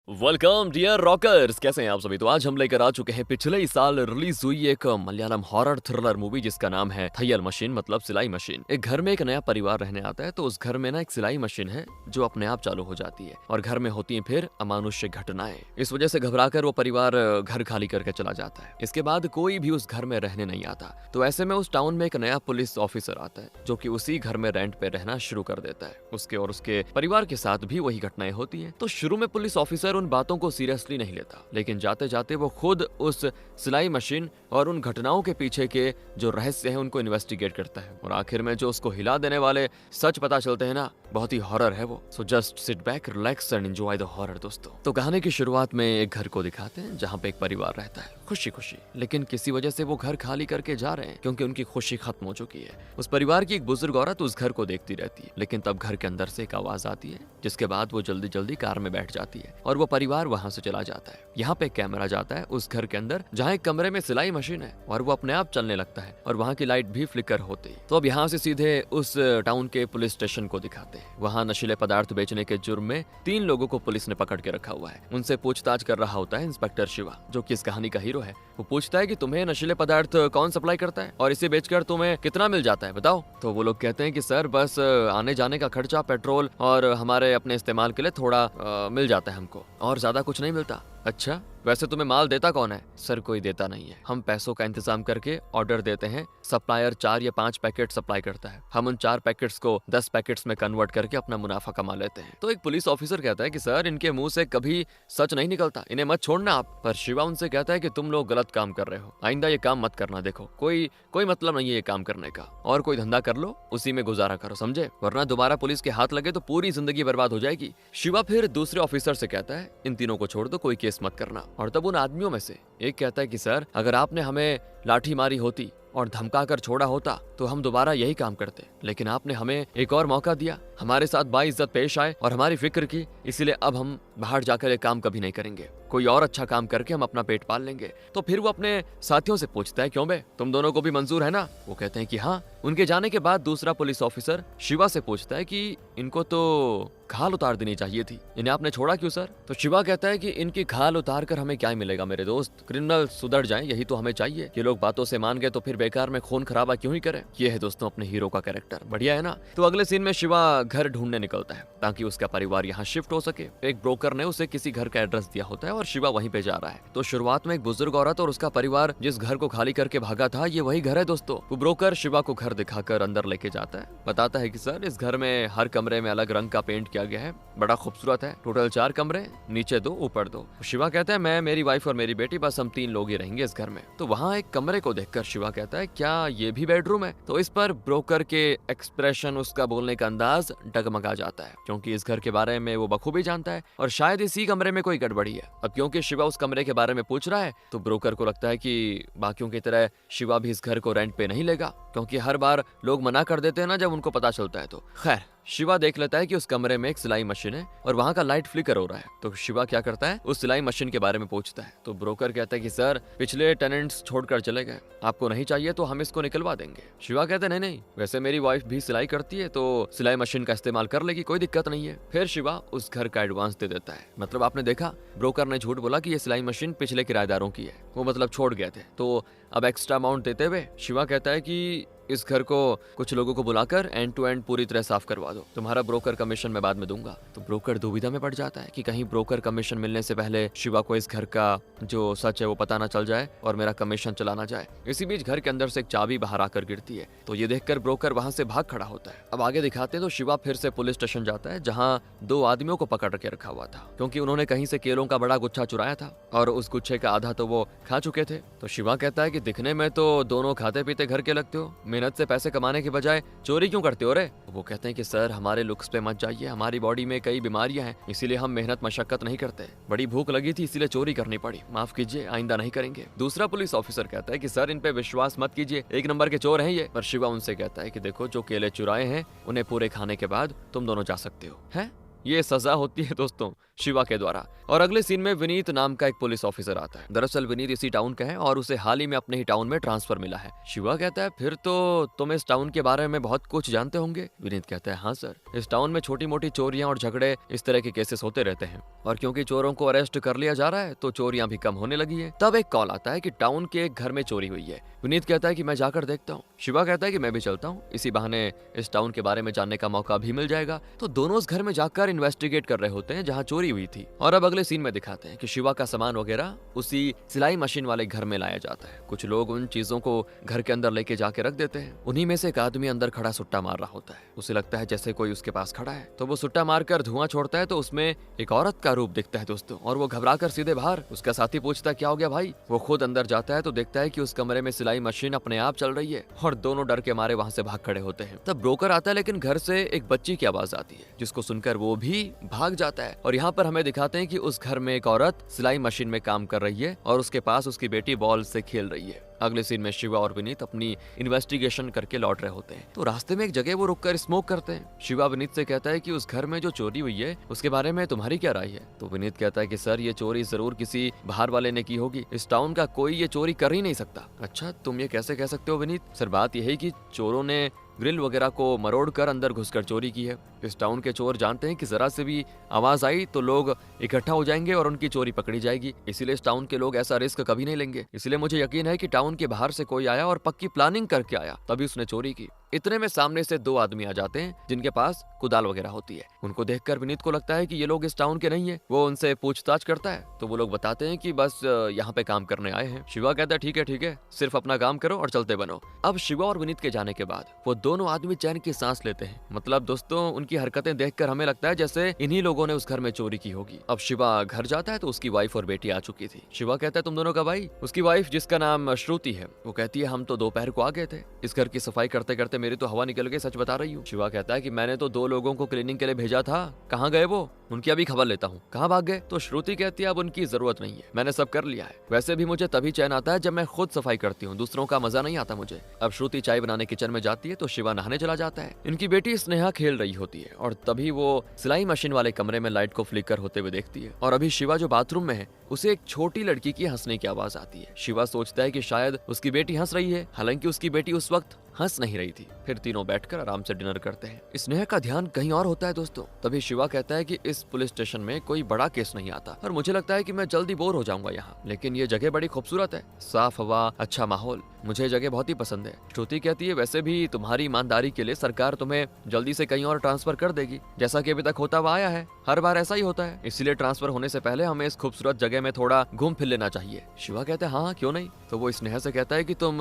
Welcome dear rockers, कैसे हैं आप सभी। तो आज हम लेकर आ चुके हैं पिछले ही साल रिलीज हुई एक मलयालम हॉरर थ्रिलर मूवी जिसका नाम है थैयल मशीन, मतलब सिलाई मशीन। एक घर में एक नया परिवार रहने आता है तो उस घर में ना एक सिलाई मशीन है जो अपने आप चालू हो जाती है और घर में होती हैं फिर अमानुष्य घटनाएं। इस वजह से घबराकर वो परिवार घर खाली करके चला जाता है। इसके बाद कोई भी उस घर में रहने नहीं आता। तो ऐसे में उस टाउन में एक नया पुलिस ऑफिसर आता है जो कि उसी घर में रेंट पे रहना शुरू कर देता है। उसके और उसके परिवार के साथ भी वही घटनाएं होती हैं। तो शुरू में पुलिस ऑफिसर उन बातों को सीरियसली नहीं लेता, लेकिन जाते जाते वो खुद उस सिलाई मशीन और उन घटनाओं के पीछे के जो रहस्य हैं उनको इन्वेस्टिगेट करता है और आखिर में जो उसको हिला देने वाले सच पता चलते हैं ना, बहुत ही हॉरर है वो। So just sit back, relax and enjoy the horror दोस्तों। तो कहानी की शुरुआत में एक घर को दिखाते हैं जहाँ पे एक परिवार रहता है खुशी खुशी, लेकिन किसी वजह से वो घर खाली करके जा रहे हैं क्योंकि उनकी खुशी खत्म हो चुकी है। उस परिवार की एक बुजुर्ग औरत उस घर को देखती रहती है, लेकिन तब घर के अंदर से एक आवाज आती है जिसके बाद वो जल्दी जल्दी कार में बैठ जाती है और वो परिवार वहां से चला जाता है। यहाँ पे कैमरा जाता है उस घर के अंदर जहाँ एक कमरे में सिलाई मशीन है और वो अपने आप चलने लगता है और वहाँ की लाइट भी फ्लिकर होती। तो अब यहाँ से सीधे उस टाउन के पुलिस स्टेशन को दिखाते हैं। वहाँ नशीले पदार्थ बेचने के जुर्म में 3 लोगों को पुलिस ने पकड़ के रखा हुआ है। उनसे पूछताछ कर रहा होता है इंस्पेक्टर शिवा, जो कि इस कहानी का हीरो है। वो पूछता है कि तुम्हें नशीले पदार्थ कौन सप्लाई करता है और इसे बेचकर तुम्हें कितना मिल जाता है, बताओ। तो वो लोग कहते हैं कि सर बस आने जाने का खर्चा, पेट्रोल और हमारे अपने इस्तेमाल के लिए थोड़ा मिल जाता है हमको, और ज्यादा कुछ नहीं मिलता। अच्छा, वैसे तुम्हें माल देता कौन है? सर कोई देता नहीं है, हम पैसों का इंतजाम करके ऑर्डर देते हैं। सप्लायर 4 या 5 पैकेट सप्लाई करता है, हम उन 4 पैकेट्स को 10 पैकेट्स में कन्वर्ट करके अपना मुनाफा कमा लेते हैं। तो एक पुलिस ऑफिसर कहता है कि सर इनके मुंह से कभी सच नहीं निकलता, इन्हें मत छोड़ना आप। पर शिवा उनसे कहता है कि तुम लोग गलत काम कर रहे हो, आइंदा ये काम मत करना। देखो कोई मतलब नहीं है ये काम करने का, और कोई धंधा कर लो, उसी में गुजारा करो, समझे, वरना दोबारा पुलिस के हाथ लगे तो पूरी जिंदगी बर्बाद हो जाएगी। शिवा फिर दूसरे ऑफिसर से कहता है इन तीनों को छोड़ दो, कोई केस मत करना। और तब उन आदमियों में से एक कहता है कि सर अगर आपने हमें लाठी मारी होती और धमका कर छोड़ा होता तो हम दोबारा यही काम करते, लेकिन आपने हमें एक और मौका दिया, हमारे साथ बाइज्जत पेश आए और हमारी फिक्र की, इसीलिए अब हम बाहर जाकर ये काम कभी नहीं करेंगे, कोई और अच्छा काम करके हम अपना पेट पाल लेंगे। तो फिर वो अपने साथियों से पूछता है क्यों बे, तुम दोनों को भी मंजूर है ना? वो कहते हैं कि हाँ। उनके जाने के बाद दूसरा पुलिस ऑफिसर शिवा से पूछता है कि इनको तो खाल उतार देनी चाहिए थी, इन्हें आपने छोड़ा क्यों सर? तो शिवा कहता है कि इनकी खाल उतार कर हमें क्या मिलेगा मेरे दोस्त, क्रिमिनल सुधर जाएं यही तो हमें चाहिए। ये लोग बातों से मान गए तो फिर बेकार में खून खराबा क्यों ही करें। ये है दोस्तों अपने हीरो का कैरेक्टर, बढ़िया है ना। तो अगले सीन में शिवा घर ढूंढने निकलता है ताकि उसका परिवार यहाँ शिफ्ट हो सके। एक ब्रोकर ने उसे किसी घर का एड्रेस दिया होता है और शिवा वहीं पे जा रहा है। तो शुरुआत में एक बुजुर्ग औरत और उसका परिवार जिस घर को खाली करके भागा था, ये वही घर है दोस्तों। वो ब्रोकर शिवा को घर दिखाकर अंदर लेके जाता है, बताता है कि सर इस घर में हर कमरे में अलग रंग का पेंट किया गया है, बड़ा खूबसूरत है, टोटल 4 कमरे, नीचे 2 ऊपर 2। शिवा कहता है मैं, मेरी वाइफ और मेरी बेटी, बस हम 3 लोग ही रहेंगे इस घर में। तो वहाँ एक कमरे को देखकर शिवा कहता है क्या ये भी बेडरूम है? तो इस पर ब्रोकर के एक्सप्रेशन, उसका बोलने का अंदाज डगमगा जाता है क्योंकि इस घर के बारे में वो बखूबी जानता है और शायद इसी कमरे में कोई गड़बड़ी है। अब क्योंकि शिवा उस कमरे के बारे में पूछ रहा है तो ब्रोकर को लगता है कि बाकियों की तरह शिवा भी इस घर को रेंट पे नहीं लेगा, क्योंकि हर बार लोग मना कर देते हैं ना जब उनको पता चलता है। तो खैर शिवा देख लेता है कि उस कमरे में एक सिलाई मशीन है और वहाँ का लाइट फ्लिकर हो रहा है। तो शिवा क्या करता है, उस सिलाई मशीन के बारे में पूछता है। तो ब्रोकर कहता है कि सर पिछले टेनेंट्स छोड़कर चले गए, आपको नहीं चाहिए तो हम इसको निकलवा देंगे। शिवा कहते हैं नहीं, वैसे मेरी वाइफ भी सिलाई करती है तो सिलाई मशीन का इस्तेमाल कर लेगी, कोई दिक्कत नहीं है। फिर शिवा उस घर का एडवांस दे देता है। मतलब आपने देखा, ब्रोकर ने झूठ बोला कि ये सिलाई मशीन पिछले किराएदारों की है, वो मतलब छोड़ गए थे। तो अब एक्स्ट्रा अमाउंट देते हुए शिवा कहता है कि इस घर को कुछ लोगों को बुलाकर एंड टू एंड पूरी तरह साफ करवा दो, तुम्हारा ब्रोकर कमीशन मैं बाद में दूंगा। तो ब्रोकर दुविधा में पड़ जाता है कि कहीं ब्रोकर कमीशन मिलने से पहले शिवा को इस घर का जो सच है वो पता ना चल जाए और मेरा कमीशन चला ना जाए। इसी बीच घर के अंदर से एक चाबी बाहर आकर गिरती है, तो ये देखकर ब्रोकर वहां से भाग खड़ा होता है। अब आगे दिखाते हैं तो शिवा फिर से पुलिस स्टेशन जाता है जहाँ 2 आदमियों को पकड़ के रखा हुआ था क्योंकि उन्होंने कहीं से केलों का बड़ा गुच्छा चुराया था और उस गुच्छे का आधा तो वो खा चुके थे। तो शिवा कहता है कि दिखने में तो दोनों खाते पीते घर के लगते हो, मेहनत से पैसे कमाने के बजाय चोरी क्यों करते हो रे? वो कहते हैं कि सर हमारे लुक्स पे मत जाइए, हमारी बॉडी में कई बीमारियां हैं, इसीलिए हम मेहनत मशक्कत नहीं करते, बड़ी भूख लगी थी इसीलिए चोरी करनी पड़ी, माफ कीजिए, आइंदा नहीं करेंगे। दूसरा पुलिस ऑफिसर कहता है कि सर इन पे विश्वास मत कीजिए, 1 नंबर के चोर हैं ये। पर शिवा उनसे कहता है कि देखो जो केले चुराए हैं उन्हें पूरे खाने के बाद तुम दोनों जा सकते हो। हैं, ये सजा होती है दोस्तों शिवा के द्वारा। और अगले सीन में विनीत नाम का एक पुलिस ऑफिसर आता है। दरअसल विनीत इसी टाउन का है और उसे हाल ही में अपने ही टाउन में ट्रांसफर मिला है। शिवा कहता है फिर तो तुम इस टाउन के बारे में बहुत कुछ जानते होंगे। विनीत कहता है हाँ सर, इस टाउन में छोटी मोटी चोरियां और झगड़े इस तरह के केसेस होते रहते हैं और क्योंकि चोरों को अरेस्ट कर लिया जा रहा है तो चोरियां भी कम होने लगी है। तब एक कॉल आता है कि टाउन के एक घर में चोरी हुई है। विनीत कहता है कि मैं जाकर देखता हूँ। शिवा कहता है कि मैं भी चलता हूँ, इसी बहाने इस टाउन के बारे में जानने का मौका भी मिल जाएगा। तो दोनों उस घर में जाकर इन्वेस्टिगेट कर रहे होते हैं जहाँ चोरी हुई थी। और अब अगले सीन में दिखाते हैं कि शिवा का सामान वगैरह उसी सिलाई मशीन वाले घर में लाया जाता है। कुछ लोग उन चीजों को घर के अंदर लेके जाके रख देते हैं। उन्हीं में से एक आदमी अंदर खड़ा सुट्टा मार रहा होता है। उसे लगता है जैसे कोई उसके पास खड़ा है, तो वो सुट्टा मारकर धुआं छोड़ता है तो उसमें एक औरत का रूप दिखता है दोस्तों, और वो घबराकर सीधे बाहर। उसका साथी पूछता है क्या हो गया भाई। वो खुद अंदर जाता है तो देखता है कि उस कमरे में सिलाई मशीन अपने आप चल रही है और दोनों डर के मारे वहां से भाग खड़े होते हैं। तब ब्रोकर आता है लेकिन घर से एक बच्ची की आवाज आती है जिसको सुनकर वो भी भाग जाता है। और यहाँ पर हमें दिखाते हैं कि उस घर में एक औरत सिलाई मशीन में काम कर रही है और उसके पास उसकी बेटी बॉल से खेल रही है। अगले सीन में शिवा और विनीत अपनी इन्वेस्टिगेशन करके लौट रहे होते हैं तो रास्ते में एक जगह वो रुककर स्मोक करते हैं। शिवा विनीत से कहता है कि उस घर में जो चोरी हुई है उसके बारे में तुम्हारी क्या राय है। तो विनीत कहता है कि सर ये चोरी जरूर किसी बाहर वाले ने की होगी, इस टाउन का कोई ये चोरी कर ही नहीं सकता। अच्छा तुम ये कैसे कह सकते हो विनीत। सर बात यह है कि चोरों ने ग्रिल वगैरह को मरोड़ कर अंदर घुसकर चोरी की है। इस टाउन के चोर जानते हैं कि जरा से भी आवाज आई तो लोग इकट्ठा हो जाएंगे और उनकी चोरी पकड़ी जाएगी, इसीलिए इस टाउन के लोग ऐसा रिस्क कभी नहीं लेंगे। इसलिए मुझे यकीन है कि टाउन के बाहर से कोई आया और पक्की प्लानिंग करके आया, तभी उसने चोरी की। इतने में सामने से दो आदमी आ जाते हैं जिनके पास कुदाल वगैरह होती है। उनको देखकर विनीत को लगता है कि ये लोग इस टाउन के नहीं है। वो उनसे पूछताछ करता है तो वो लोग बताते हैं कि बस यहाँ पे काम करने आए हैं। शिवा कहता है ठीक है, सिर्फ अपना काम करो और चलते बनो। अब शिवा और विनीत के जाने के बाद वो दोनों आदमी चैन की सांस लेते हैं। मतलब दोस्तों उनकी हरकतें देखकर हमें लगता है जैसे इन्हीं लोगों ने उस घर में चोरी की होगी। अब शिवा घर जाता है तो उसकी वाइफ और बेटी आ चुकी थी। शिवा कहता है तुम दोनों का भाई। उसकी वाइफ जिसका नाम श्रुति है वो कहती है हम तो दोपहर को आ गए थे, इस घर की सफाई करते करते मेरी तो हवा निकल गई, सच बता रही हूँ। शिवा कहता है कि मैंने तो दो लोगों को क्लीनिंग के लिए भेजा था, कहाँ गए वो, उनकी अभी खबर लेता हूँ, कहाँ भाग गए। तो श्रुति कहती है अब उनकी जरूरत नहीं है, मैंने सब कर लिया है। वैसे भी मुझे तभी चैन आता है जब मैं खुद सफाई करती हूँ, दूसरों का मजा नहीं आता मुझे। अब श्रुति चाय बनाने किचन में जाती है तो शिवा नहाने चला जाता है। इनकी बेटी स्नेहा खेल रही होती है और तभी वो सिलाई मशीन वाले कमरे में लाइट को फ्लिकर होते हुए देखती है और अभी शिवा जो बाथरूम में है उसे एक छोटी लड़की की हंसने की आवाज आती है। शिवा सोचता है कि शायद उसकी बेटी हंस रही है, हालांकि उसकी बेटी उस वक्त हंस नहीं रही थी। फिर तीनों बैठकर आराम से डिनर करते हैं। स्नेहा का ध्यान कहीं और होता है दोस्तों। तभी शिवा कहता है कि इस पुलिस स्टेशन में कोई बड़ा केस नहीं आता और मुझे लगता है कि मैं जल्दी बोर हो जाऊंगा यहाँ, लेकिन ये जगह बड़ी खूबसूरत है, साफ हवा, अच्छा माहौल, मुझे जगह बहुत ही पसंद है। श्रुति कहती है वैसे भी तुम्हारी ईमानदारी के लिए सरकार तुम्हें जल्दी से कहीं और ट्रांसफर कर देगी, जैसा कि अभी तक होता हुआ आया है, हर बार ऐसा ही होता है, इसलिए ट्रांसफर होने से पहले हमें इस खूबसूरत जगह में थोड़ा घूम फिर लेना चाहिए। शिवा कहता है हाँ क्यों नहीं। तो वो स्नेहा से कहता है कि तुम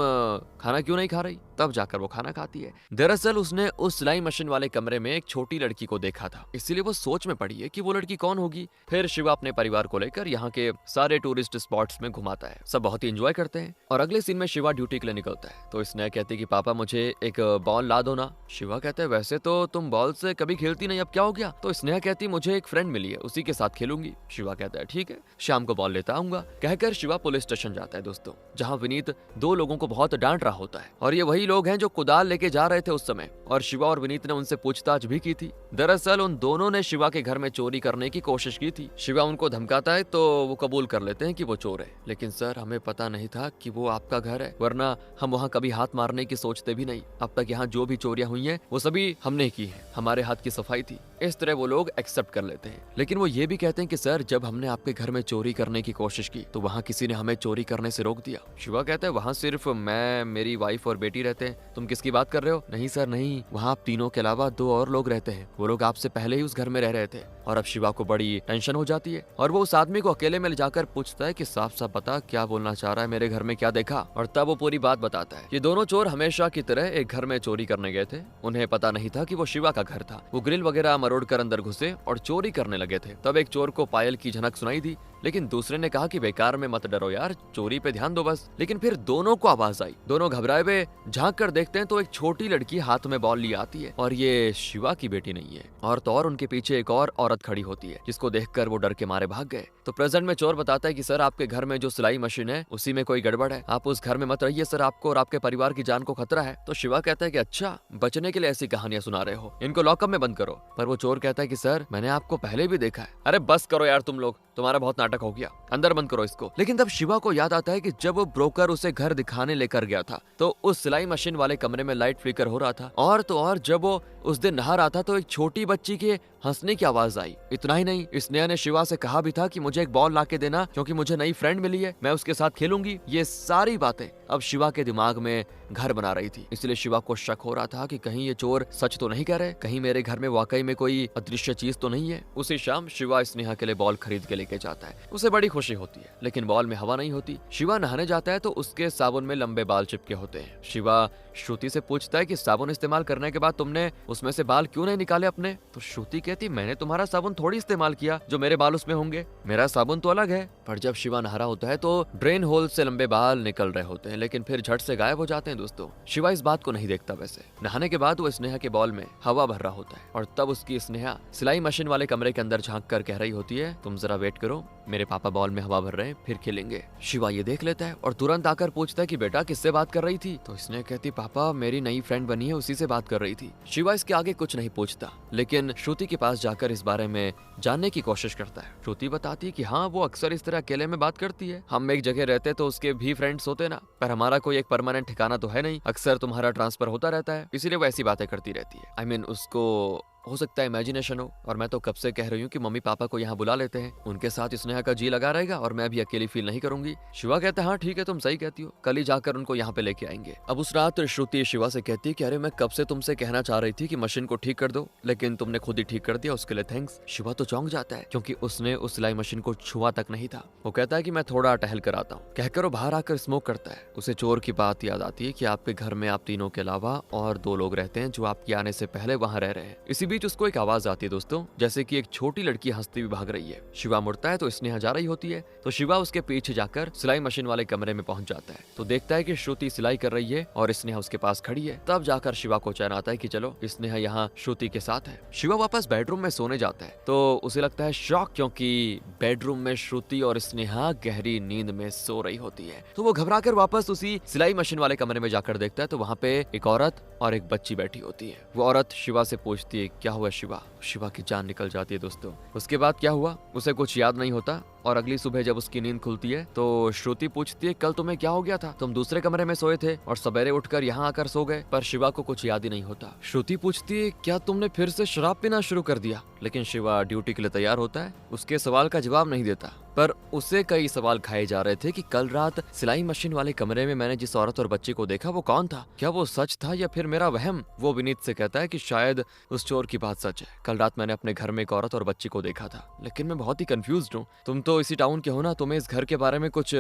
खाना क्यों नहीं खा रही। तब जाकर वो खाना खाती है। दरअसल उसने उस सिलाई मशीन वाले कमरे में एक छोटी लड़की को देखा था, इसीलिए वो सोच में पड़ी है कि वो लड़की कौन होगी। फिर शिवा अपने परिवार को लेकर यहाँ के सारे टूरिस्ट स्पॉट्स में घुमाता है। सब बहुत ही एंजॉय करते हैं और अगले सीन में शिवा ड्यूटी के लिए निकलता है तो स्नेहा कहती है कि पापा मुझे एक बॉल ला दो ना। शिवा कहता है वैसे तो तुम बॉल से कभी खेलती नहीं, अब क्या हो गया। तो स्नेहा कहती है मुझे एक फ्रेंड मिली है, उसी के साथ खेलूंगी। शिवा कहता है ठीक है, शाम को बॉल लेता आऊंगा। कहकर शिवा पुलिस स्टेशन जाता है दोस्तों, जहाँ विनीत दो लोगों को बहुत डांट रहा होता है और ये वही लोग हैं जो कुदाल लेके जा रहे थे उस समय, और शिवा और विनीत ने उनसे पूछताछ भी की थी। दरअसल उन दोनों ने शिवा के घर में चोरी करने की कोशिश की थी। शिवा उनको धमकाता है तो वो कबूल कर लेते हैं कि वो चोर है, लेकिन सर हमें पता नहीं था कि वो आपका घर है, वरना हम वहाँ कभी हाथ मारने की सोचते भी नहीं। अब तक यहाँ जो भी चोरियां हुई हैं वो सभी हमने की है, हमारे हाथ की सफाई थी। इस तरह वो लोग एक्सेप्ट कर लेते हैं, लेकिन वो ये भी कहते हैं कि सर जब हमने आपके घर में चोरी करने की कोशिश की तो वहाँ किसी ने हमें चोरी करने से रोक दिया। शिवा कहता है वहाँ सिर्फ मैं, मेरी वाइफ और बेटी रहते हैं, तुम किसकी बात कर रहे हो। नहीं सर नहीं, वहाँ आप तीनों के अलावा दो और लोग रहते हैं, वो लोग आपसे पहले ही उस घर में रह रहे थे। और अब शिवा को बड़ी टेंशन हो जाती है और वो उस आदमी को अकेले में ले जाकर पूछता है कि साफ साफ बता क्या बोलना चाह रहा है, मेरे घर में क्या देखा। और तब वो पूरी बात बताता है। ये दोनों चोर हमेशा की तरह एक घर में चोरी करने गए थे, उन्हें पता नहीं था कि वो शिवा का घर था। वो ग्रिल वगैरह मरोड़ कर अंदर घुसे और चोरी करने लगे थे। तब एक चोर को पायल की झनक सुनाई दी लेकिन दूसरे ने कहा कि बेकार में मत डरो यार, चोरी पे ध्यान दो बस। लेकिन फिर दोनों को आवाज आई। दोनों घबराए हुए झांक कर देखते हैं तो एक छोटी लड़की हाथ में बॉल लिए आती है और ये शिवा की बेटी नहीं है। और तो और उनके पीछे एक और औरत खड़ी होती है जिसको देखकर वो डर के मारे भाग गए। तो प्रेजेंट में चोर बताता है कि सर आपके घर में जो सिलाई मशीन है उसी में कोई गड़बड़ है, आप उस घर में मत रहिए सर, आपको और आपके परिवार की जान को खतरा है। तो शिवा कहता है कि अच्छा, बचने के लिए ऐसी कहानियां सुना रहे हो, इनको लॉकअप में बंद करो। पर वो चोर कहता है कि सर मैंने आपको पहले भी देखा है। अरे बस करो यार तुम लोग, तुम्हारा बहुत नाटक हो गया, अंदर बंद करो इसको। लेकिन तब शिवा को याद आता है कि जब वो ब्रोकर उसे घर दिखाने लेकर गया था तो उस सिलाई मशीन वाले कमरे में लाइट फ्लिकर हो रहा था। और तो और जब वो उस दिन नहा रहा था तो एक छोटी बच्ची के हंसने की आवाज आई। इतना ही नहीं, स्नेहा ने शिवा से कहा भी था कि मुझे एक बॉल ला के देना क्योंकि मुझे नई फ्रेंड मिली है, मैं उसके साथ खेलूंगी। ये सारी बातें अब शिवा के दिमाग में घर बना रही थी। इसलिए शिवा को शक हो रहा था कि कहीं ये चोर सच तो नहीं कह रहे, कहीं मेरे घर में वाकई में कोई अदृश्य चीज तो नहीं है। उसी शाम शिवा स्नेहा के लिए बॉल खरीद के लेके जाता है। उसे बड़ी खुशी होती है, लेकिन बॉल में हवा नहीं होती। शिवा नहाने जाता है तो उसके साबुन में लंबे बाल चिपके होते हैं। शिवा श्रुति से पूछता है कि साबुन इस्तेमाल करने के बाद तुमने उसमें से बाल क्यों नहीं निकाले अपने? तो श्रुति कहती मैंने तुम्हारा साबुन थोड़ी इस्तेमाल किया जो मेरे बाल उसमें होंगे, मेरा साबुन तो अलग है। पर जब शिवा नहा रहा होता है तो ड्रेन होल से लंबे बाल निकल रहे होते हैं, लेकिन फिर झट से गायब हो जाते हैं। दोस्तों, शिवा इस बात को नहीं देखता। वैसे नहाने के बाद वो स्नेहा के बॉल में हवा भर रहा होता है और तब उसकी स्नेहा सिलाई मशीन वाले कमरे के अंदर झांक कर कह रही होती है, तुम जरा वेट करो, मेरे पापा बॉल में हवा भर रहे हैं, फिर खेलेंगे। शिवा ये देख लेता है और तुरंत आकर पूछता है कि बेटा किससे बात कर रही थी? तो इसने कहती पापा मेरी नई फ्रेंड बनी है, उसी से बात कर रही थी। शिवा इसके आगे कुछ नहीं पूछता, लेकिन श्रुति के पास जाकर इस बारे में जानने की कोशिश करता है। श्रुति बताती है कि हाँ, वो अक्सर इस तरह अकेले में बात करती है, हम एक जगह रहते तो उसके भी फ्रेंड्स होते ना, पर हमारा कोई एक परमानेंट ठिकाना तो है नहीं, अक्सर तुम्हारा ट्रांसफर होता रहता है, इसीलिए वो ऐसी बातें करती रहती है। I mean, उसको हो सकता है इमेजिनेशन हो, और मैं तो कब से कह रही हूँ कि मम्मी पापा को यहाँ बुला लेते हैं, उनके साथ स्नेहा का जी लगा रहेगा और मैं भी अकेली फील नहीं करूंगी। शिवा कहता है हाँ ठीक है, तुम सही कहती हो, कल ही जाकर उनको यहाँ पे लेके आएंगे। अब उस रात श्रुति शिवा से कहती है कि अरे मैं कब से तुमसे कहना चाह रही थी कि मशीन को ठीक कर दो, लेकिन तुमने खुद ही ठीक कर दिया, उसके लिए थैंक्स। शिवा तो चौंक जाता है क्योंकि उसने उस सिलाई मशीन को छुआ तक नहीं था। वो कहता है कि मैं थोड़ा टहल कर आता हूँ, कहकर वो बाहर आकर स्मोक करता है। उसे चोर की बात याद आती है कि आपके घर में आप तीनों के अलावा और 2 लोग रहते हैं जो आपके आने से पहले वहाँ रह रहे हैं। इसी बीच उसको एक आवाज आती है दोस्तों, जैसे कि एक छोटी लड़की हंसती हुई भाग रही है। शिवा मुड़ता है तो स्नेहा जा रही होती है, तो शिवा उसके पीछे जाकर सिलाई मशीन वाले कमरे में पहुंच जाता है तो देखता है कि श्रुति सिलाई कर रही है और स्नेहा उसके पास खड़ी है। तब जाकर शिवा को चैन आता है कि चलो स्नेहा यहाँ श्रुति के साथ है। शिवा वापस बेडरूम में सोने जाता है तो उसे लगता है शॉक, क्योंकि बेडरूम में श्रुति और स्नेहा गहरी नींद में सो रही होती है। तो वो घबराकर वापस उसी सिलाई मशीन वाले कमरे में जाकर देखता है तो वहाँ पे एक औरत और एक बच्ची बैठी होती है। वो औरत शिवा से पूछती है क्या हुआ शिवा? शिवा की जान निकल जाती है दोस्तों। उसके बाद क्या हुआ उसे कुछ याद नहीं होता, और अगली सुबह जब उसकी नींद खुलती है तो श्रुति पूछती है कल तुम्हें क्या हो गया था, तुम दूसरे कमरे में सोए थे और सवेरे उठकर यहाँ आकर सो गए। पर शिवा को कुछ याद ही नहीं होता। श्रुति पूछती है क्या तुमने फिर से शराब पीना शुरू कर दिया? लेकिन शिवा ड्यूटी के लिए तैयार होता है, उसके सवाल का जवाब नहीं देता। पर उसे कई सवाल खाए जा रहे थे कि कल रात सिलाई मशीन वाले कमरे में मैंने जिस औरत और बच्चे को देखा वो कौन था, क्या वो सच था या फिर मेरा वहम? वो विनीत से कहता है कि शायद उस चोर की बात सच है, कल रात मैंने अपने घर में एक औरत और बच्ची को देखा था, लेकिन मैं बहुत ही कंफ्यूज्ड हूँ। तुम तो इसी टाउन के हो ना, तुम्हें इस घर के बारे में कुछ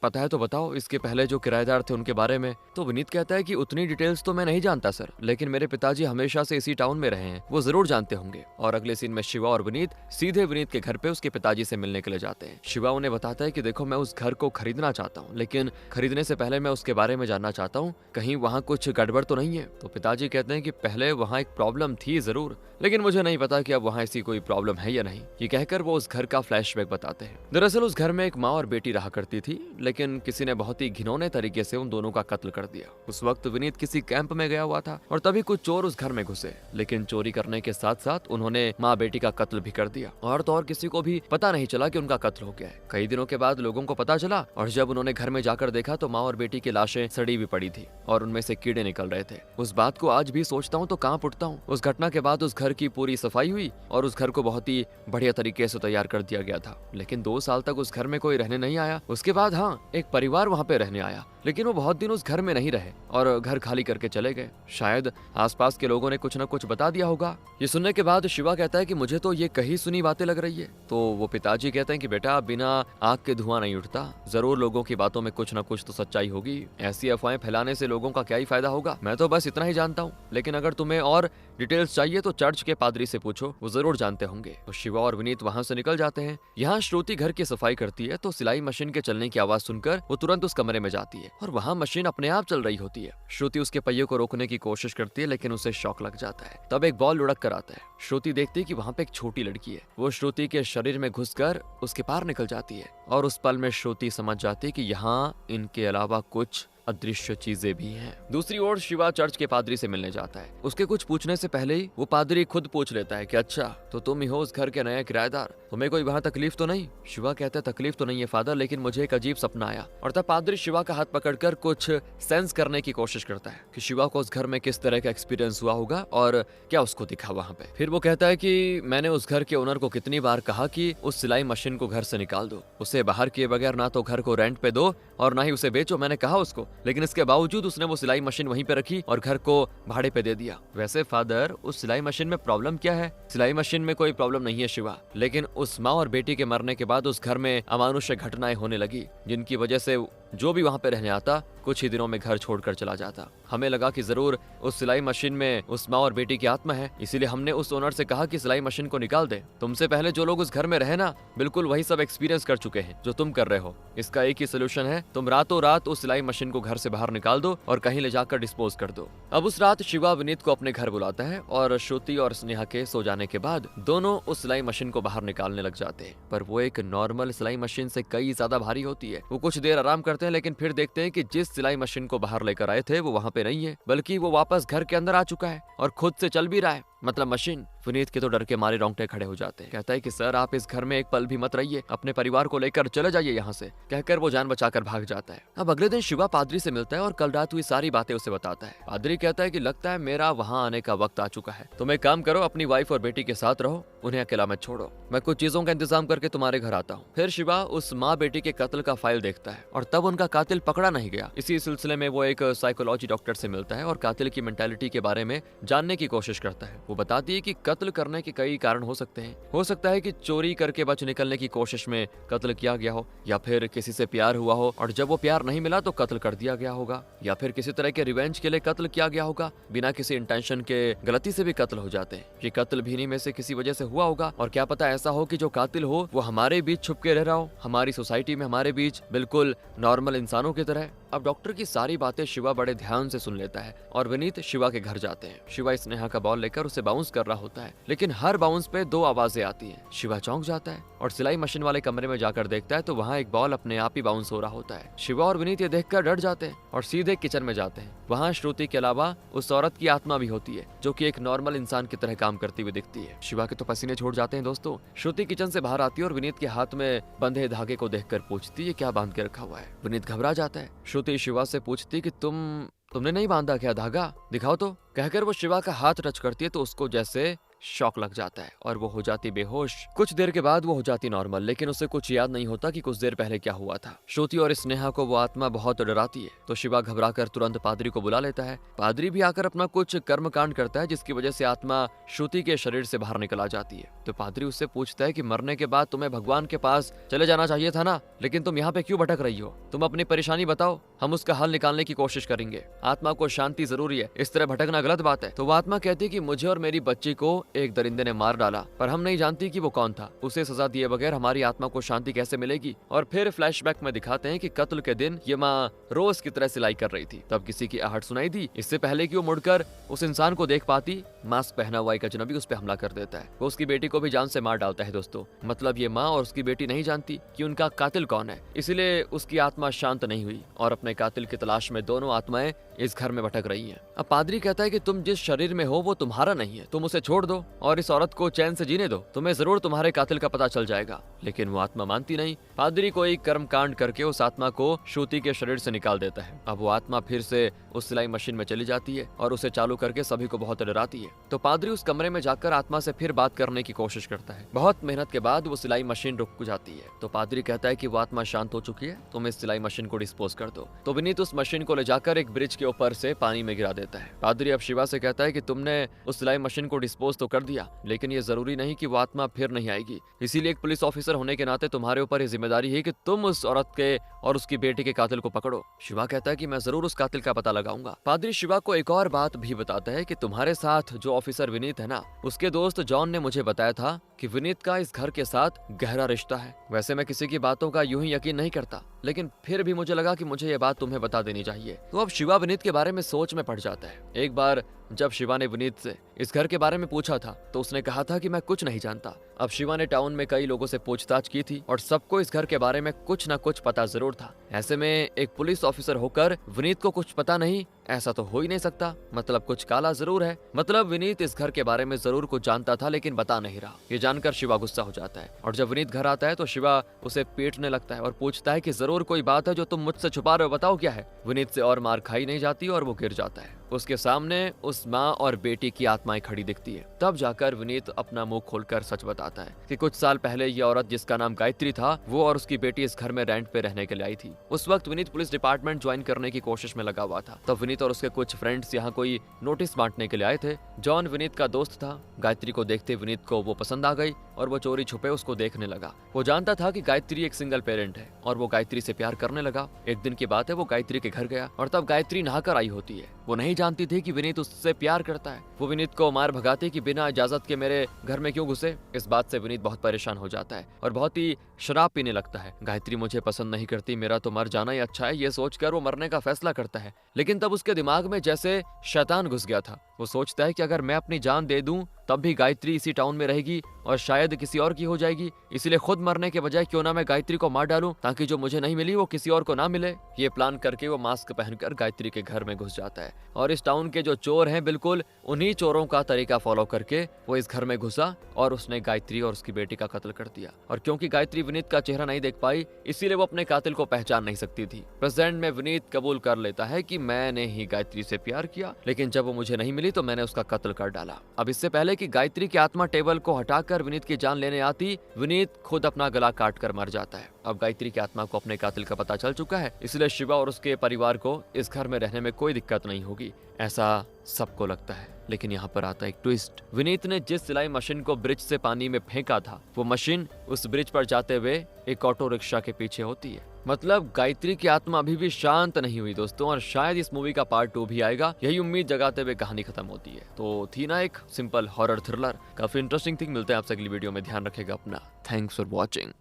पता है तो बताओ, इसके पहले जो किराएदार थे उनके बारे में। तो विनीत कहता है कि उतनी डिटेल्स तो मैं नहीं जानता सर, लेकिन मेरे पिताजी हमेशा से इसी टाउन में रहे हैं, वो जरूर जानते होंगे। और अगले सीन में शिवा और विनीत सीधे विनीत के घर पे उसके पिताजी से मिलने के लिए जाते हैं। शिवा उन्हें बताता है कि देखो मैं उस घर को खरीदना चाहता हूँ, लेकिन खरीदने से पहले मैं उसके बारे में जानना चाहता हूँ, कहीं वहाँ कुछ गड़बड़ तो नहीं है। तो पिताजी कहते हैं कि पहले वहाँ एक प्रॉब्लम थी जरूर, लेकिन मुझे नहीं पता कि अब वहाँ ऐसी कोई प्रॉब्लम है या नहीं। ये कहकर वो उस घर का फ्लैशबैक बताते हैं। दरअसल उस घर में एक माँ और बेटी रहा करती थी, लेकिन किसी ने बहुत ही घिनौने तरीके से उन दोनों का कत्ल कर दिया। उस वक्त विनीत किसी कैंप में गया हुआ था और तभी कुछ चोर उस घर में घुसे, लेकिन चोरी करने के साथ साथ उन्होंने माँ बेटी का कत्ल भी कर दिया। और तो और किसी को भी पता नहीं चला कि उनका कत्ल हो गया है। कई दिनों के बाद लोगों को पता चला और जब उन्होंने घर में जाकर देखा तो माँ और बेटी की लाशें सड़ी भी पड़ी थी और उनमें से कीड़े निकल रहे थे। उस बात को आज भी सोचता हूँ तो कांप उठता हूँ। उस घटना के बाद उस घर की पूरी सफाई हुई और उस घर को बहुत ही बढ़िया तरीके से तैयार कर दिया गया था, लेकिन 2 साल तक उस घर में कोई रहने नहीं आया। उसके बाद हाँ, एक परिवार वहाँ पे रहने आया लेकिन वो बहुत दिन उस घर में नहीं रहे और घर खाली करके चले गए। शायद आसपास के लोगों ने कुछ न कुछ बता दिया होगा। ये सुनने के बाद शिवा कहता है कि मुझे तो ये कही सुनी बातें लग रही है। तो वो पिताजी कहते हैं कि बेटा, बिना आग के धुआं नहीं उठता, जरूर लोगों की बातों में कुछ न कुछ तो सच्चाई होगी। ऐसी अफवाहें फैलाने से लोगों का क्या ही फायदा होगा। मैं तो बस इतना ही जानता हूँ, लेकिन अगर तुम्हें और डिटेल्स चाहिए तो चर्च के पादरी से पूछो, वो जरूर जानते होंगे। तो शिवा और विनीत वहां से निकल जाते हैं। यहाँ श्रुति घर की सफाई करती है तो सिलाई मशीन के चलने की आवाज सुनकर वो तुरंत उस कमरे में जाती है और वहाँ मशीन अपने आप चल रही होती है। श्रुति उसके पहिए को रोकने की कोशिश करती है, लेकिन उसे शॉक लग जाता है। तब एक बॉल लुढ़क कर आता है। श्रुति देखती है कि वहाँ पे एक छोटी लड़की है। वो श्रुति के शरीर में घुसकर उसके पार निकल जाती है और उस पल में श्रुति समझ जाती है कि यहाँ इनके अलावा कुछ अदृश्य चीजें भी हैं। दूसरी ओर शिवा चर्च के पादरी से मिलने जाता है। उसके कुछ पूछने से पहले ही वो पादरी खुद पूछ लेता है कि अच्छा, तो तुम ही हो उस घर के नए किराएदार, तुम्हें कोई वहाँ तकलीफ तो नहीं? शिवा कहता है तकलीफ तो नहीं है फादर, लेकिन मुझे एक अजीब सपना आया। और तब पादरी शिवा का हाथ पकड़कर कुछ सेंस करने की कोशिश करता है कि शिवा को उस घर में किस तरह का एक्सपीरियंस हुआ होगा और क्या उसको दिखा वहाँ पे। फिर वो कहता है कि मैंने उस घर के ओनर को कितनी बार कहा कि उस सिलाई मशीन को घर से निकाल दो, उसे बाहर किए बगैर ना तो घर को रेंट पे दो और ना ही उसे बेचो, मैंने कहा उसको, लेकिन इसके बावजूद उसने वो सिलाई मशीन वहीं पे रखी और घर को भाड़े पे दे दिया। वैसे फादर, उस सिलाई मशीन में प्रॉब्लम क्या है? सिलाई मशीन में कोई प्रॉब्लम नहीं है शिवा, लेकिन उस माँ और बेटी के मरने के बाद उस घर में अमानुष्य घटनाएं होने लगी, जिनकी वजह से जो भी वहाँ पे रहने आता कुछ ही दिनों में घर छोड़कर चला जाता। हमें लगा कि जरूर उस सिलाई मशीन में उस माँ और बेटी की आत्मा है, इसीलिए हमने उस ओनर से कहा कि सिलाई मशीन को निकाल दे। तुमसे पहले जो लोग उस घर में रहे ना, बिल्कुल वही सब एक्सपीरियंस कर चुके हैं जो तुम कर रहे हो। इसका एक ही सोल्यूशन है, तुम रातों रात उस सिलाई मशीन को घर से बाहर निकाल दो और कहीं ले जाकर डिस्पोज कर दो। अब उस रात शिवा विनीत को अपने घर बुलाता है और श्रुति और स्नेहा के सो जाने के बाद दोनों उस सिलाई मशीन को बाहर निकालने लग जाते हैं। पर वो एक नॉर्मल सिलाई मशीन से कई ज्यादा भारी होती है। वो कुछ देर आराम करते हैं, लेकिन फिर देखते हैं कि जिस सिलाई मशीन को बाहर लेकर आए थे वो वहाँ पे नहीं है, बल्कि वो वापस घर के अंदर आ चुका है और खुद से चल भी रहा है, मतलब मशीन। विनीत के तो डर के मारे रोंगटे खड़े हो जाते हैं। कहता है कि सर, आप इस घर में एक पल भी मत रहिए, अपने परिवार को लेकर चले जाइए यहाँ से, कहकर वो जान बचाकर भाग जाता है। अब अगले दिन शिवा पादरी से मिलता है और कल रात हुई सारी बातें उसे बताता है। पादरी कहता है कि लगता है मेरा वहाँ आने का वक्त आ चुका है, तुम एक काम करो, अपनी वाइफ और बेटी के साथ रहो, उन्हें अकेला मत छोड़ो, मैं कुछ चीजों का इंतजाम करके तुम्हारे घर आता हूँ। फिर शिवा उस माँ बेटी के कत्ल का फाइल देखता है और तब उनका कातिल पकड़ा नहीं गया। इसी सिलसिले में वो एक साइकोलॉजी डॉक्टर से मिलता है और कातिल की मेंटालिटी के बारे में जानने की कोशिश करता है। वो बताती है कि कत्ल करने के कई कारण हो सकते हैं। हो सकता है कि चोरी करके बच निकलने की कोशिश में कत्ल किया गया हो, या फिर किसी से प्यार हुआ हो और जब वो प्यार नहीं मिला तो कत्ल कर दिया गया होगा, या फिर किसी तरह के रिवेंज के लिए कत्ल किया गया होगा। बिना किसी इंटेंशन के गलती से भी कत्ल हो जाते हैं। ये कत्ल भी इन्हीं में से किसी वजह से हुआ होगा और क्या पता ऐसा हो कि जो कातिल हो वो हमारे बीच छुप के रह रहा हो, हमारी सोसाइटी में हमारे बीच बिल्कुल नॉर्मल इंसानों की तरह। अब डॉक्टर की सारी बातें शिवा बड़े ध्यान से सुन लेता है और विनीत शिवा के घर जाते हैं। शिवा स्नेहा का बॉल लेकर उसे बाउंस कर रहा होता है, लेकिन हर बाउंस पे दो आवाजें आती हैं। शिवा चौंक जाता है और सिलाई मशीन वाले कमरे में जाकर देखता है तो वहाँ एक बॉल अपने आप ही बाउंस हो रहा होता है। शिवा और विनीत ये देखकर डर जाते हैं और सीधे किचन में जाते हैं। वहाँ श्रुति के अलावा उस औरत की आत्मा भी होती है जो कि एक नॉर्मल इंसान की तरह काम करती हुई दिखती है। शिवा के तो पसीने छोड़ जाते हैं दोस्तों। श्रुति किचन से बाहर आती है और विनीत के हाथ में बंधे धागे को देखकर पूछती है क्या बांध के रखा हुआ है। विनीत घबरा जाता है। श्रुति शिवा से पूछती कि तुमने नहीं बांधा क्या धागा, दिखाओ तो। कहकर वो शिवा का हाथ टच करती है तो उसको जैसे शॉक लग जाता है और वो हो जाती बेहोश। कुछ देर के बाद वो हो जाती नॉर्मल, लेकिन उसे कुछ याद नहीं होता कि कुछ देर पहले क्या हुआ था। श्रुति और स्नेहा को वो आत्मा बहुत डराती है तो शिवा घबराकर तुरंत पादरी को बुला लेता है। पादरी भी आकर अपना कुछ कर्म कांड करता है जिसकी वजह से आत्मा श्रुति के शरीर से बाहर निकल आ जाती है। तो पादरी उससे पूछता है कि मरने के बाद तुम्हें भगवान के पास चले जाना चाहिए था ना, लेकिन तुम यहाँ पे क्यों भटक रही हो? तुम अपनी परेशानी बताओ, हम उसका हल निकालने की कोशिश करेंगे। आत्मा को शांति जरूरी है, इस तरह भटकना गलत बात है। तो वो आत्मा कहती है कि मुझे और मेरी बच्ची को एक दरिंदे ने मार डाला, पर हम नहीं जानती कि वो कौन था। उसे सजा दिए बगैर हमारी आत्मा को शांति कैसे मिलेगी? और फिर फ्लैशबैक में दिखाते हैं कि कत्ल के दिन ये माँ रोज की तरह सिलाई कर रही थी, तब किसी की आहट सुनाई दी। इससे पहले कि वो मुड़कर उस इंसान को देख पाती, मास्क पहना हुआ एक अजनबी उस पर हमला कर देता है। वो उसकी बेटी को भी जान से मार डालता है दोस्तों। मतलब ये माँ और उसकी बेटी नहीं जानती कि उनका कातिल कौन है, इसलिए उसकी आत्मा शांत नहीं हुई और अपने कातिल की तलाश में दोनों आत्माएं इस घर में भटक रही हैं। अब पादरी कहता है कि तुम जिस शरीर में हो वो तुम्हारा नहीं है, तुम उसे छोड़ दो और इस औरत को चैन से जीने दो, तुम्हें जरूर तुम्हारे कातिल का पता चल जाएगा। लेकिन वो आत्मा मानती नहीं। पादरी कोई कर्म कांड करके उस आत्मा को श्रुति के शरीर से निकाल देता है। अब वो आत्मा फिर से उस सिलाई मशीन में चली जाती है और उसे चालू करके सभी को बहुत डराती है। तो पादरी उस कमरे में जाकर आत्मा से फिर बात करने की कोशिश करता है। बहुत मेहनत के बाद वो सिलाई मशीन रुक जाती है। तो पादरी कहता है कि वो आत्मा शांत हो चुकी है, तुम इस सिलाई मशीन को डिस्पोज कर दो। तो विनीत उस मशीन को ले जाकर एक ब्रिज के ऊपर से पानी में गिरा देता है। पादरी अब शिवा से कहता है कि तुमने उस सिलाई मशीन को डिस्पोज तो कर दिया, लेकिन ये जरूरी नहीं कि वो आत्मा फिर नहीं आएगी। इसीलिए एक पुलिस ऑफिसर होने के नाते तुम्हारे ऊपर ये जिम्मेदारी है कि तुम उस औरत के और उसकी बेटी के कातिल को पकड़ो। शिवा कहता है कि मैं जरूर उस कातिल का पता लगाऊंगा। पादरी शिवा को एक और बात भी बताता है कि तुम्हारे साथ जो ऑफिसर विनीत है ना, उसके दोस्त जॉन ने मुझे बताया था कि विनीत का इस घर के साथ गहरा रिश्ता है। वैसे मैं किसी की बातों का यूं ही यकीन नहीं करता, लेकिन फिर भी मुझे लगा कि मुझे ये बात तुम्हें बता देनी चाहिए। तो अब शिवा विनीत के बारे में सोच में पड़ जाता है। एक बार जब शिवा ने विनीत से इस घर के बारे में पूछा था तो उसने कहा था कि मैं कुछ नहीं जानता। अब शिवा ने टाउन में कई लोगों से पूछताछ की थी और सबको इस घर के बारे में कुछ न कुछ पता जरूर था। ऐसे में एक पुलिस ऑफिसर होकर विनीत को कुछ पता नहीं, ऐसा तो हो ही नहीं सकता। मतलब कुछ काला जरूर है। मतलब विनीत इस घर के बारे में जरूर कुछ जानता था लेकिन बता नहीं रहा। ये जानकर शिवा गुस्सा हो जाता है और जब विनीत घर आता है तो शिवा उसे पीटने लगता है और पूछता है कि जरूर कोई बात है जो तुम मुझसे छुपा रहे हो, बताओ क्या है। विनीत से और मार खाई नहीं जाती और वो गिर जाता है। उसके सामने उस माँ और बेटी की आत्माएं खड़ी दिखती है। तब जाकर विनीत अपना मुंह खोलकर सच बताता है कि कुछ साल पहले ये औरत जिसका नाम गायत्री था, वो और उसकी बेटी इस घर में रेंट पे रहने के लिए आई थी। उस वक्त विनीत पुलिस डिपार्टमेंट ज्वाइन करने की कोशिश में लगा हुआ था। तब विनीत और उसके कुछ फ्रेंड्स यहाँ कोई नोटिस बांटने के लिए आए थे। जॉन विनीत का दोस्त था। गायत्री को देखते विनीत को वो पसंद आ गई और वो चोरी छुपे उसको देखने लगा। वो जानता था कि गायत्री एक सिंगल पेरेंट है और वो गायत्री से प्यार करने लगा। एक दिन की बात है, वो गायत्री के घर गया और तब गायत्री नहाकर आई होती है। वो नहीं जानती थी कि विनीत उससे प्यार करता है। वो विनीत को मार भगाती कि बिना इजाजत के मेरे घर में क्यों घुसे। इस बात से विनीत बहुत परेशान हो जाता है और बहुत ही शराब पीने लगता है। गायत्री मुझे पसंद नहीं करती, मेरा तो मर जाना ही अच्छा है, ये सोचकर वो मरने का फैसला करता है। लेकिन तब उसके दिमाग में जैसे शैतान घुस गया था। वो सोचता है कि अगर मैं अपनी जान दे दूं तब भी गायत्री इसी टाउन में रहेगी और शायद किसी और की हो जाएगी। इसीलिए खुद मरने के बजाय क्यों ना मैं गायत्री को मार डालूं ताकि जो मुझे नहीं मिली वो किसी और को ना मिले। ये प्लान करके वो मास्क पहनकर गायत्री के घर में घुस जाता है और इस टाउन के जो चोर हैं बिल्कुल उन्हीं चोरों का तरीका फॉलो करके वो इस घर में घुसा और उसने गायत्री और उसकी बेटी का कत्ल कर दिया। और क्योंकि गायत्री विनीत का चेहरा नहीं देख पाई इसीलिए वो अपने कातिल को पहचान नहीं सकती थी। प्रेजेंट में विनीत कबूल कर लेता है कि मैंने ही गायत्री से प्यार किया, लेकिन जब वो मुझे नहीं मिली तो मैंने उसका कत्ल कर डाला। अब इससे पहले कि गायत्री की आत्मा टेबल को हटाकर विनीत की जान लेने आती, विनीत खुद अपना गला काट कर मर जाता है। अब गायत्री की आत्मा को अपने कातिल का पता चल चुका है, इसलिए शिवा और उसके परिवार को इस घर में रहने में कोई दिक्कत नहीं होगी, ऐसा सबको लगता है। लेकिन यहाँ पर आता है एक ट्विस्ट। विनीत ने जिस सिलाई मशीन को ब्रिज से पानी में फेंका था वो मशीन उस ब्रिज पर जाते हुए एक ऑटो रिक्शा के पीछे होती है। मतलब गायत्री की आत्मा अभी भी शांत नहीं हुई दोस्तों, और शायद इस मूवी का पार्ट 2 भी आएगा, यही उम्मीद जगाते हुए कहानी खत्म होती है। तो थी ना एक सिंपल हॉरर थ्रिलर, काफी इंटरेस्टिंग थिंग। मिलते हैं आपसे अगली वीडियो में, ध्यान रखेगा अपना। Thanks for watching.